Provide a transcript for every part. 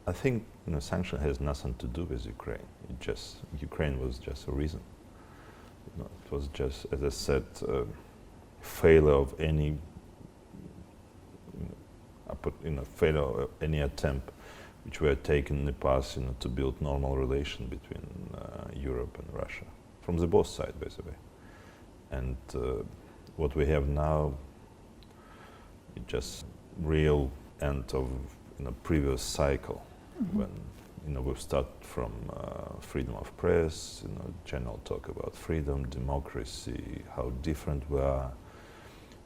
I think sanction has nothing to do with Ukraine. Ukraine was just a reason. It was just, as I said, failure of any failure of any attempt which were taken in the past to build normal relation between Europe and Russia, from the both sides, by the way. And what we have now is just real end of previous cycle, when we start from freedom of press, general talk about freedom, democracy, how different we are.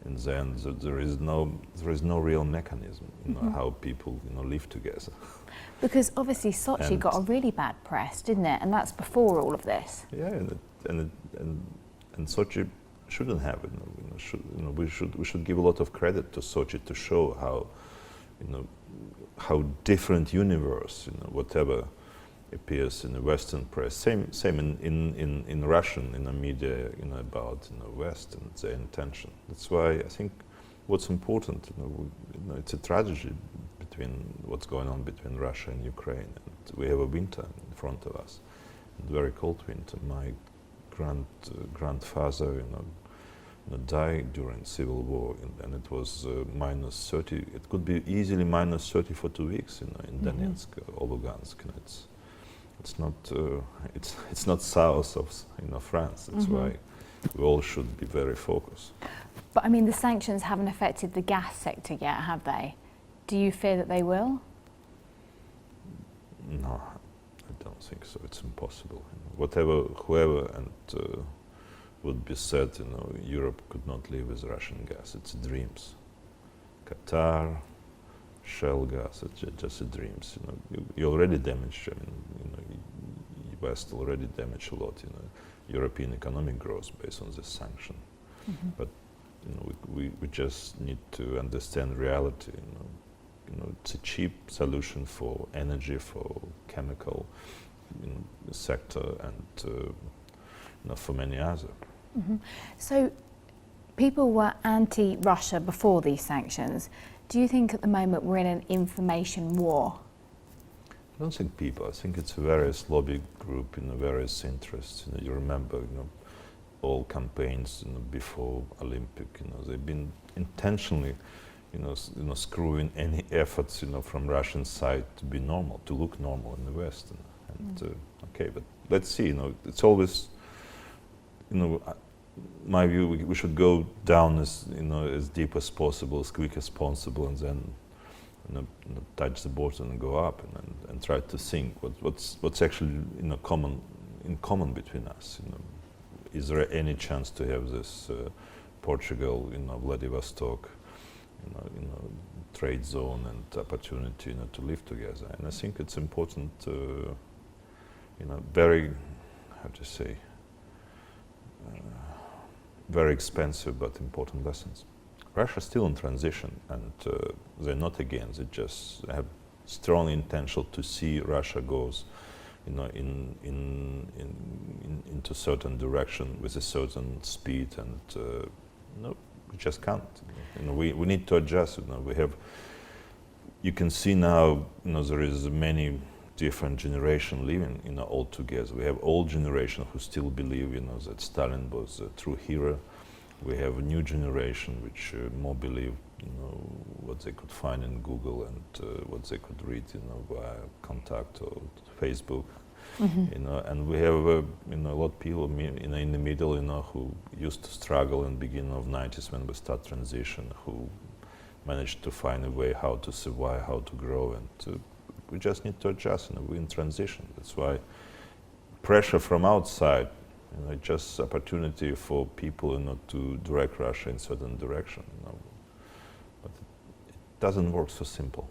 And then there is no real mechanism, how people live together. Because obviously Sochi got a really bad press, didn't it? And that's before all of this. Yeah, and Sochi shouldn't have it. We should give a lot of credit to Sochi to show how different universe, whatever appears in the Western press, same in Russian media, about West and their intention. That's why I think what's important, it's a tragedy between what's going on between Russia and Ukraine, and we have a winter in front of us, very cold winter. My grandfather, died during civil war, and it was -30. It could be easily -30 for 2 weeks, in Donetsk or Lugansk. It's not south of France. That's why we all should be very focused. But I mean, the sanctions haven't affected the gas sector yet, have they? Do you fear that they will? No, I don't think so. It's impossible. Whoever would be said, Europe could not live with Russian gas. It's dreams. Qatar, shale gas, it's just dreams. You already damaged. West already damaged a lot. European economic growth based on this sanction. But we just need to understand reality. It's a cheap solution for energy, for chemical sector, and for many other. So people were anti-Russia before these sanctions. Do you think at the moment we're in an information war? I don't think people. I think it's a various lobby group, various interests. You remember, all campaigns before Olympic. They've been intentionally, screwing any efforts, from Russian side to be normal, to look normal in the West. Okay, but let's see. It's always, my view, we should go down as deep as possible, as quick as possible, and then touch the bottom and go up, and try to think what's actually in common between us. Is there any chance to have this Portugal, Vladivostok, trade zone and opportunity, to live together? And I think it's important, very, how to say, very expensive but important lessons. Russia's still in transition, and they're not against. They just have strong intention to see Russia goes, into certain direction with a certain speed, and we just can't. We need to adjust. You can see now, there is many different generation living, all together. We have old generation who still believe, that Stalin was a true hero. We have a new generation which more believe, what they could find in Google and what they could read, via contact or Facebook. And we have, a lot of people, in the middle, who used to struggle in the beginning of 90s when we start transition, who managed to find a way how to survive, how to grow, and we just need to adjust, we're in transition. That's why pressure from outside, just opportunity for people, to direct Russia in certain direction, but it doesn't work so simple.